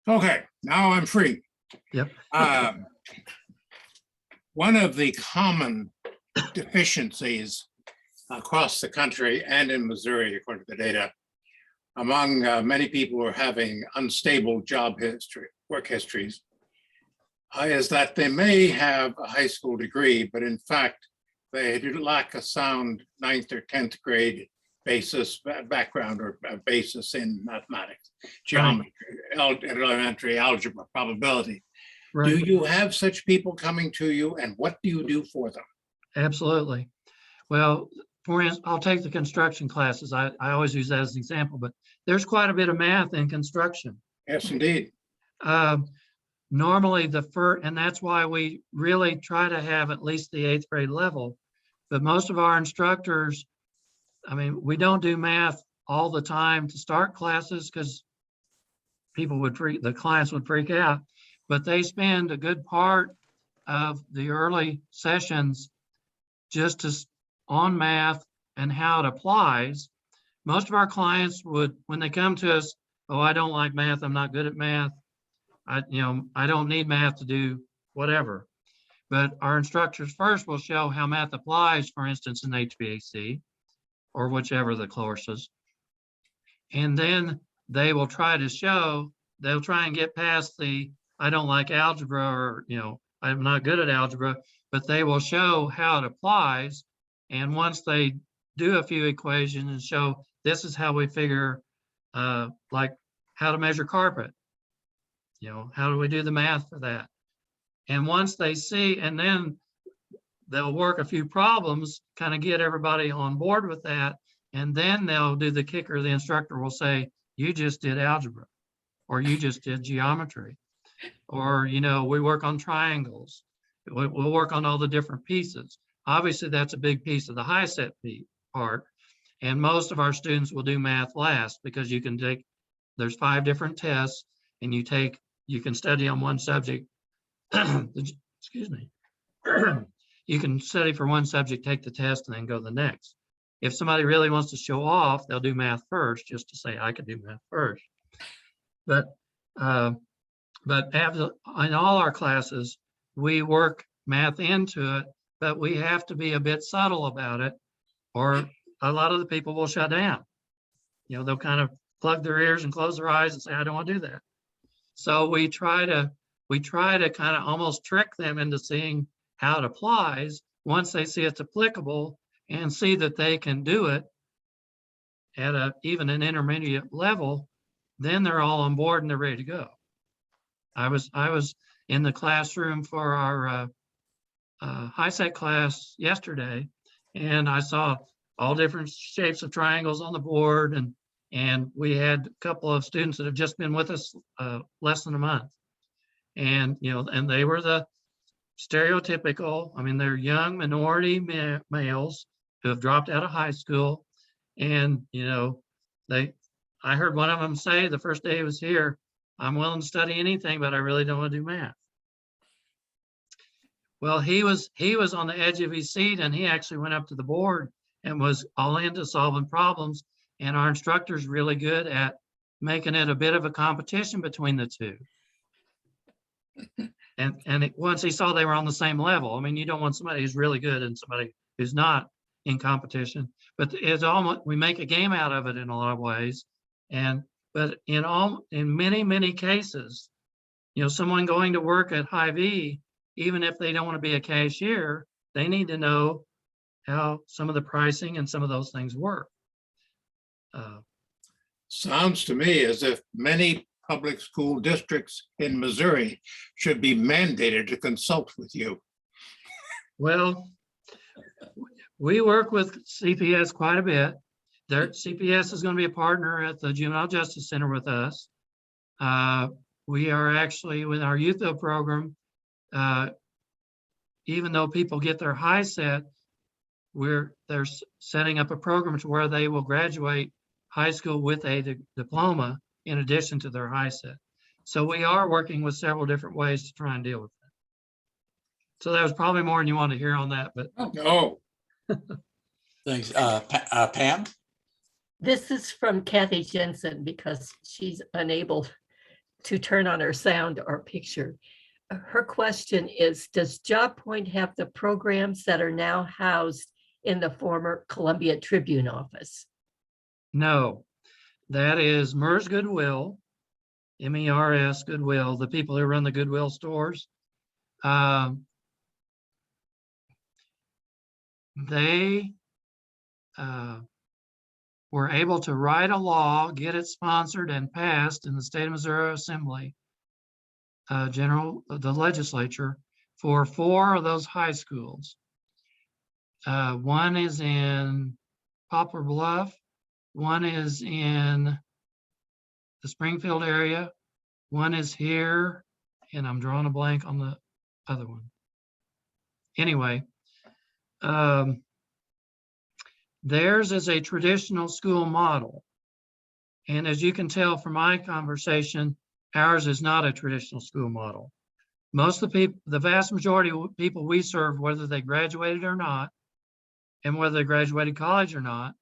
Speaker 4: Okay, now I'm free.
Speaker 2: Yep.
Speaker 4: One of the common deficiencies across the country and in Missouri, according to the data, among many people who are having unstable work histories, is that they may have a high school degree, but in fact, they do lack a sound 9th or 10th grade background or basis in mathematics, geometry, elementary algebra, probability.
Speaker 2: Right.
Speaker 4: Do you have such people coming to you, and what do you do for them?
Speaker 2: Absolutely. Well, for instance, I'll take the construction classes. I always use that as an example, but there's quite a bit of math in construction.
Speaker 4: Yes, indeed.
Speaker 2: Normally and that's why we really try to have at least the 8th grade level, but most of our instructors, we don't do math all the time to start classes because the clients would freak out, but they spend a good part of the early sessions just on math and how it applies. Most of our clients would, when they come to us, oh, I don't like math, I'm not good at math, I don't need math to do whatever. But our instructors first will show how math applies, for instance, in HVAC or whichever the courses. And then they will try and get past the, I don't like algebra, or, I'm not good at algebra, but they will show how it applies. And once they do a few equations and show this is how we figure, like how to measure carpet, how do we do the math for that? And once they see, and then they'll work a few problems, kind of get everybody on board with that. And then they'll do the kicker. The instructor will say, you just did algebra, or you just did geometry, or, we work on triangles. We'll work on all the different pieces. Obviously, that's a big piece of the high set part. And most of our students will do math last, because there's 5 different tests, and you can study on one subject. Excuse me. You can study for one subject, take the test, and then go to the next. If somebody really wants to show off, they'll do math first, just to say, I could do math first. But in all our classes, we work math into it, but we have to be a bit subtle about it, or a lot of the people will shut down. They'll kind of plug their ears and close their eyes and say, I don't want to do that. So we try to kind of almost trick them into seeing how it applies. Once they see it's applicable and see that they can do it at even an intermediate level, then they're all on board and they're ready to go. I was in the classroom for our high set class yesterday, and I saw all different shapes of triangles on the board, and we had a couple of students that have just been with us less than a month. And, and they were the stereotypical, they're young minority males who have dropped out of high school. And, I heard one of them say the first day he was here, I'm willing to study anything, but I really don't want to do math. Well, he was on the edge of his seat, and he actually went up to the board and was all into solving problems. And our instructor's really good at making it a bit of a competition between the two. And once he saw they were on the same level, I mean, you don't want somebody who's really good and somebody who's not in competition, but it's almost, we make a game out of it in a lot of ways. But in many cases, you know, someone going to work at Hy-Vee, even if they don't want to be a cashier, they need to know how some of the pricing and some of those things work.
Speaker 4: Sounds to me as if many public school districts in Missouri should be mandated to consult with you.
Speaker 2: Well, we work with CPS quite a bit. CPS is going to be a partner at the Juvenile Justice Center with us. We are actually, with our youth program, even though people get their high set, they're setting up a program to where they will graduate high school with a diploma in addition to their high set. So we are working with several different ways to try and deal with that. So that was probably more than you want to hear on that, but
Speaker 4: No.
Speaker 7: Thanks. Pam?
Speaker 5: This is from Kathy Jensen because she's unable to turn on her sound or picture. Her question is, does Job Point have the programs that are now housed in the former Columbia Tribune office?
Speaker 2: no, that is MERS Goodwill, MERS Goodwill, the people who run the Goodwill stores. They were able to write a law, get it sponsored and passed in the state of Missouri Assembly, the legislature, for 4 of those high schools. One is in Poplar Bluff, one is in the Springfield area, one is here, and I'm drawing a blank on the other one. Anyway, theirs is a traditional school model. And as you can tell from my conversation, ours is not a traditional school model. Most of the people, the vast majority of people we serve, whether they graduated or not, and whether they graduated college or not,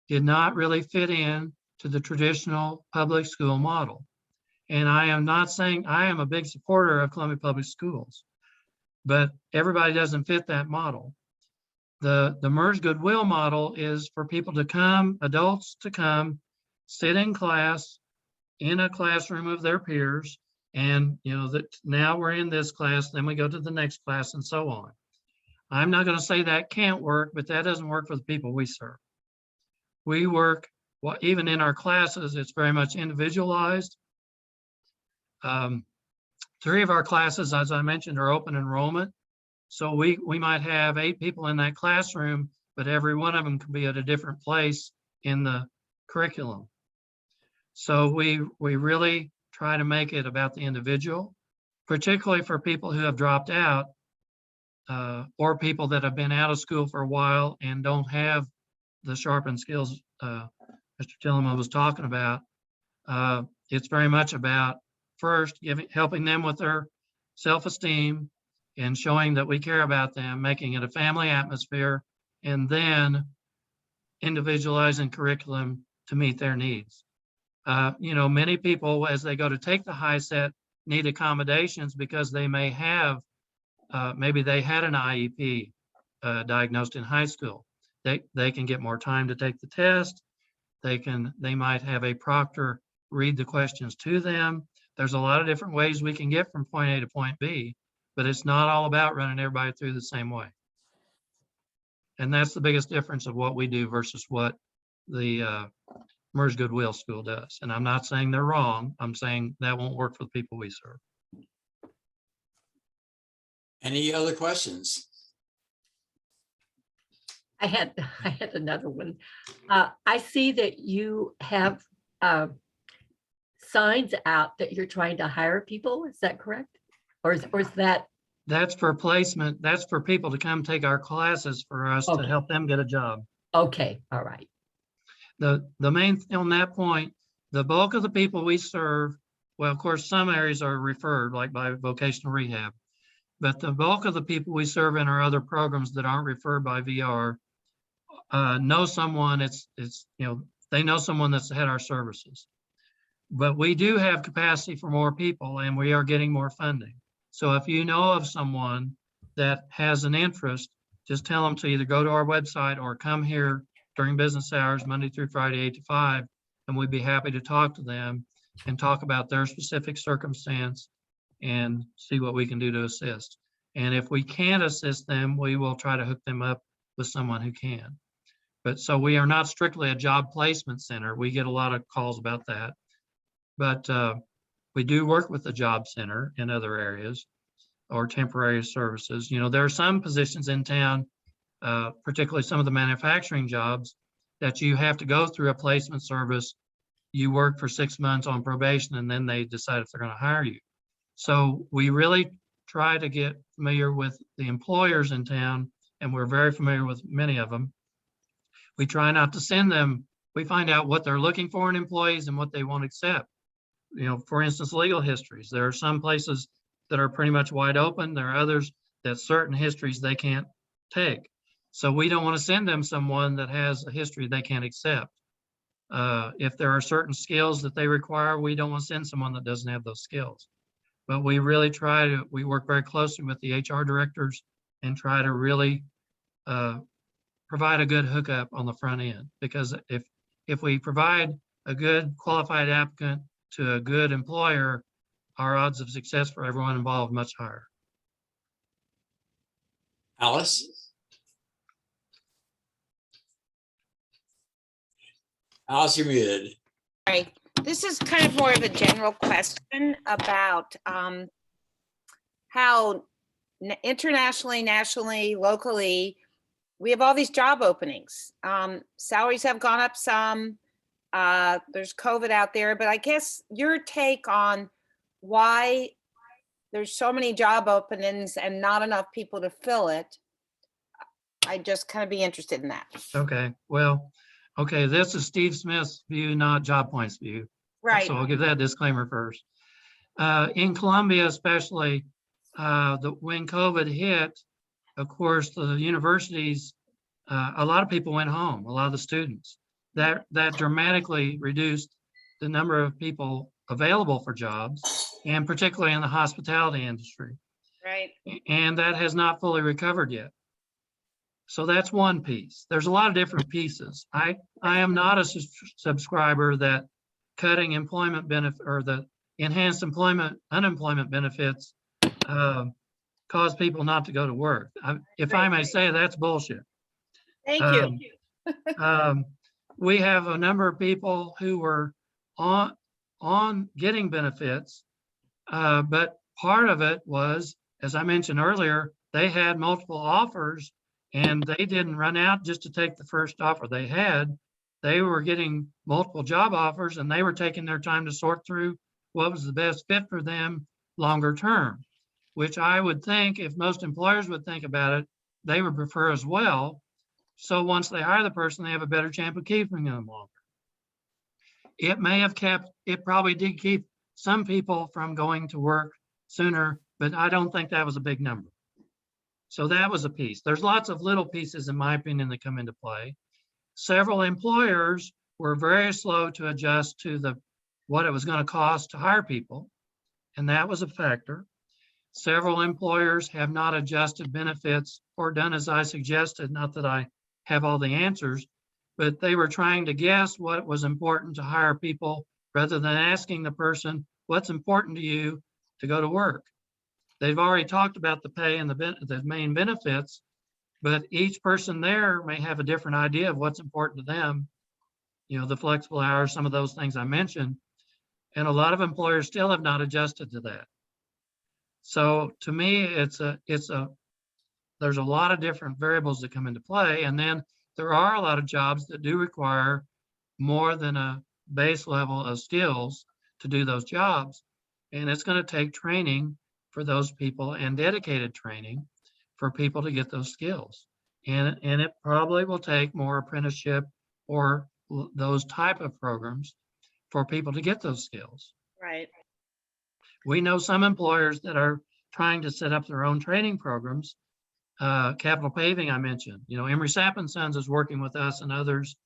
Speaker 2: did not really fit in to the traditional public school model. And I am not saying, I am a big supporter of Columbia Public Schools, but everybody doesn't fit that model. The MERS Goodwill model is for people to come, adults to come, sit in class, in a classroom of their peers, and you know that now we're in this class, then we go to the next class and so on. I'm not going to say that can't work, but that doesn't work for the people we serve. We work, well, even in our classes, it's very much individualized. 3 of our classes, as I mentioned, are open enrollment. So we might have 8 people in that classroom, but every one of them can be at a different place in the curriculum. So we really try to make it about the individual, particularly for people who have dropped out or people that have been out of school for a while and don't have the sharpened skills Mr. Tillman was talking about. It's very much about first helping them with their self-esteem and showing that we care about them, making it a family atmosphere, and then individualizing curriculum to meet their needs. You know, many people, as they go to take the high set, need accommodations because they may have, maybe they had an IEP diagnosed in high school. They can get more time to take the test. They might have a proctor read the questions to them. There's a lot of different ways we can get from point A to point B, but it's not all about running everybody through the same way. And that's the biggest difference of what we do versus what the MERS Goodwill School does. And I'm not saying they're wrong. I'm saying that won't work for the people we serve.
Speaker 7: Any other questions?
Speaker 5: I had another one. I see that you have signs out that you're trying to hire people. Is that correct? Or is that?
Speaker 2: That's for placement. That's for people to come take our classes for us to help them get a job.
Speaker 5: Okay, all right.
Speaker 2: The main thing on that point, the bulk of the people we serve, well, of course, some areas are referred, like by vocational rehab, But the bulk of the people we serve in our other programs that aren't referred by VR know someone. They know someone that's had our services. But we do have capacity for more people, and we are getting more funding. So if you know of someone that has an interest, just tell them to either go to our website or come here during business hours, Monday through Friday, 8 to 5, and we'd be happy to talk to them and talk about their specific circumstance and see what we can do to assist. And if we can't assist them, we will try to hook them up with someone who can. But so we are not strictly a job placement center. We get a lot of calls about that. But we do work with the job center in other areas or temporary services. There are some positions in town, particularly some of the manufacturing jobs, that you have to go through a placement service. You work for 6 months on probation, and then they decide if they're going to hire you. So we really try to get familiar with the employers in town, and we're very familiar with many of them. We try not to send them. We find out what they're looking for in employees and what they won't accept. For instance, legal histories. There are some places that are pretty much wide open. There are others that certain histories they can't take. So we don't want to send them someone that has a history they can't accept. If there are certain skills that they require, we don't want to send someone that doesn't have those skills. But we really we work very closely with the HR directors and try to really provide a good hookup on the front end. Because if we provide a good qualified applicant to a good employer, our odds of success for everyone involved much higher.
Speaker 7: Alice? Alice, you're muted.
Speaker 1: Right. This is kind of more of a general question about how internationally, nationally, locally, we have all these job openings. Salaries have gone up some. There's COVID out there, but I guess your take on why there's so many job openings and not enough people to fill it. I'd just kind of be interested in that.
Speaker 2: Okay, well, okay, this is Steve Smith's view, not Job Point's view.
Speaker 1: Right.
Speaker 2: So I'll give that disclaimer first. In Columbia, especially, when COVID hit, of course, the universities, a lot of people went home, a lot of the students. That dramatically reduced the number of people available for jobs, and particularly in the hospitality industry.
Speaker 1: Right.
Speaker 2: And that has not fully recovered yet. So that's one piece. There's a lot of different pieces. I am not a subscriber that cutting employment benefit or the enhanced unemployment benefits cause people not to go to work. If I may say, that's bullshit.
Speaker 1: Thank you.
Speaker 2: We have a number of people who were on getting benefits, but part of it was, as I mentioned earlier, they had multiple offers and they didn't run out just to take the first offer they had. They were getting multiple job offers and they were taking their time to sort through what was the best fit for them longer term, which I would think if most employers would think about it, they would prefer as well. So once they hire the person, they have a better chance of keeping them longer. It probably did keep some people from going to work sooner, but I don't think that was a big number. So that was a piece. There's lots of little pieces, in my opinion, that come into play. Several employers were very slow to adjust to what it was going to cost to hire people, and that was a factor. Several employers have not adjusted benefits or done as I suggested, not that I have all the answers, but they were trying to guess what was important to hire people rather than asking the person, what's important to you to go to work? They've already talked about the pay and the main benefits, but each person there may have a different idea of what's important to them. The flexible hours, some of those things I mentioned, and a lot of employers still have not adjusted to that. So to me, there's a lot of different variables that come into play. And then there are a lot of jobs that do require more than a base level of skills to do those jobs. And it's going to take training for those people and dedicated training for people to get those skills. And it probably will take more apprenticeship or those type of programs for people to get those skills.
Speaker 1: Right.
Speaker 2: We know some employers that are trying to set up their own training programs. Capital Paving, I mentioned, Emery Sapp and Sons is working with us and others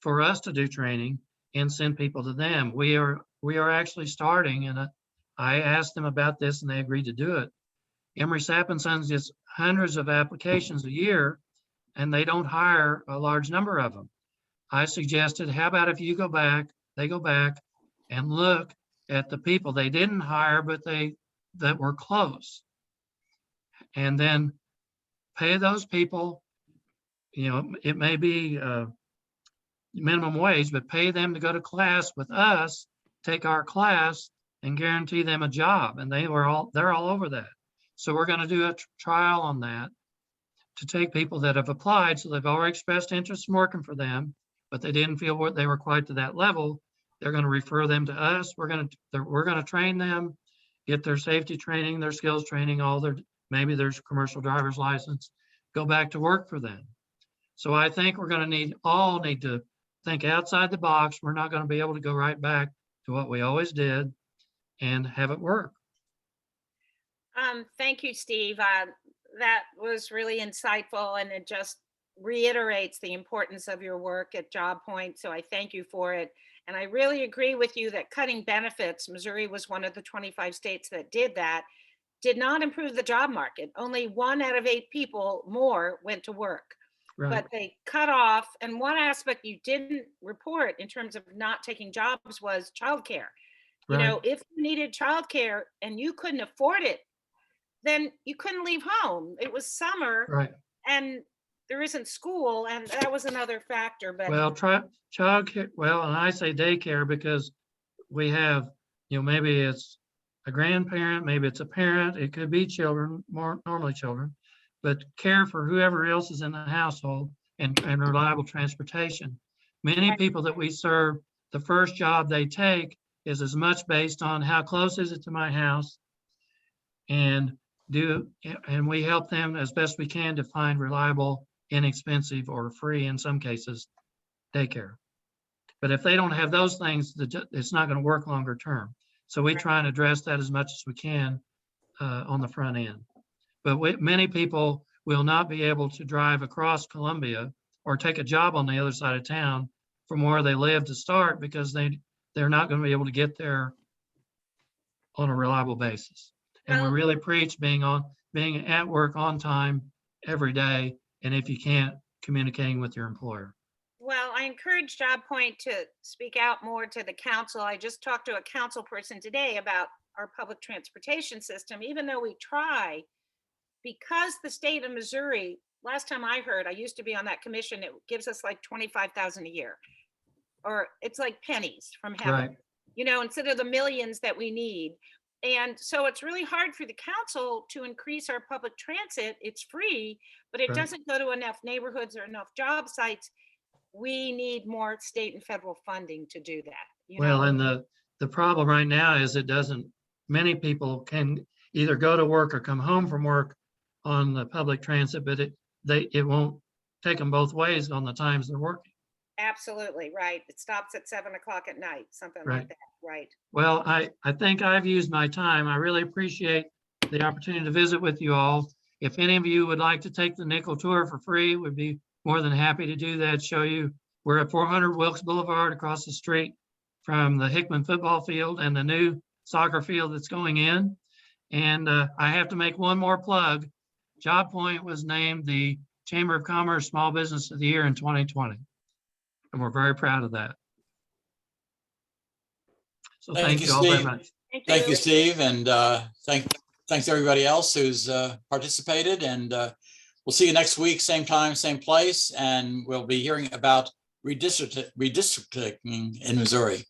Speaker 2: for us to do training and send people to them. We are actually starting, and I asked them about this and they agreed to do it. Emery Sapp and Sons gets hundreds of applications a year and they don't hire a large number of them. I suggested, how about if you they go back and look at the people they didn't hire, but that were close, and then pay those people, it may be minimum wage, but pay them to go to class with us, take our class, and guarantee them a job. And they're all over that. So we're going to do a trial on that to take people that have applied. So they've already expressed interest in working for them, but they didn't feel what they were quite to that level. They're going to refer them to us. We're going to train them, get their safety training, their skills training, maybe there's commercial driver's license, go back to work for them. So I think we're going to need to think outside the box. We're not going to be able to go right back to what we always did and have it work.
Speaker 1: Thank you, Steve. That was really insightful, and it just reiterates the importance of your work at Job Point. So I thank you for it. And I really agree with you that cutting benefits, Missouri was one of the 25 states that did that, did not improve the job market. Only 1 out of 8 people more went to work.
Speaker 2: Right.
Speaker 1: But they cut off. And one aspect you didn't report in terms of not taking jobs was childcare.
Speaker 2: Right.
Speaker 1: If you needed childcare and you couldn't afford it, then you couldn't leave home. It was summer,
Speaker 2: Right.
Speaker 1: and there isn't school, and that was another factor. But
Speaker 2: well, childcare. Well, and I say daycare because we have, maybe it's a grandparent, maybe it's a parent, it could be children, more normally children, but care for whoever else is in the household and reliable transportation. Many people that we serve, the first job they take is as much based on how close is it to my house, and we help them as best we can to find reliable, inexpensive, or free, in some cases, daycare. But if they don't have those things, it's not going to work longer term. So we try and address that as much as we can on the front end. But many people will not be able to drive across Columbia or take a job on the other side of town from where they live to start, because they're not going to be able to get there on a reliable basis. And we really preach being at work on time every day, and if you can't, communicating with your employer.
Speaker 1: Well, I encourage Job Point to speak out more to the council. I just talked to a council person today about our public transportation system. Even though we try, because the state of Missouri, last time I heard, I used to be on that commission, it gives us like $25,000 a year, or it's like pennies from heaven,
Speaker 2: Right.
Speaker 1: Instead of the millions that we need. And so it's really hard for the council to increase our public transit. It's free, but it
Speaker 2: Right.
Speaker 1: doesn't go to enough neighborhoods or enough job sites. We need more state and federal funding to do that.
Speaker 2: Well, and the problem right now is many people can either go to work or come home from work on the public transit, but it won't take them both ways on the times they're working.
Speaker 1: Absolutely, right. It stops at 7 o'clock at night, something
Speaker 2: Right.
Speaker 1: like that, right?
Speaker 2: Well, I think I've used my time. I really appreciate the opportunity to visit with you all. If any of you would like to take the nickel tour for free, we'd be more than happy to do that, show you. We're at 400 Wilkes Boulevard, across the street from the Hickman football field and the new soccer field that's going in. And I have to make one more plug. Job Point was named the Chamber of Commerce Small Business of the Year in 2020. And we're very proud of that. So thank you all very much.
Speaker 7: Thank you, Steve. And thanks everybody else who's participated. And we'll see you next week, same time, same place. And we'll be hearing about redistricting in Missouri.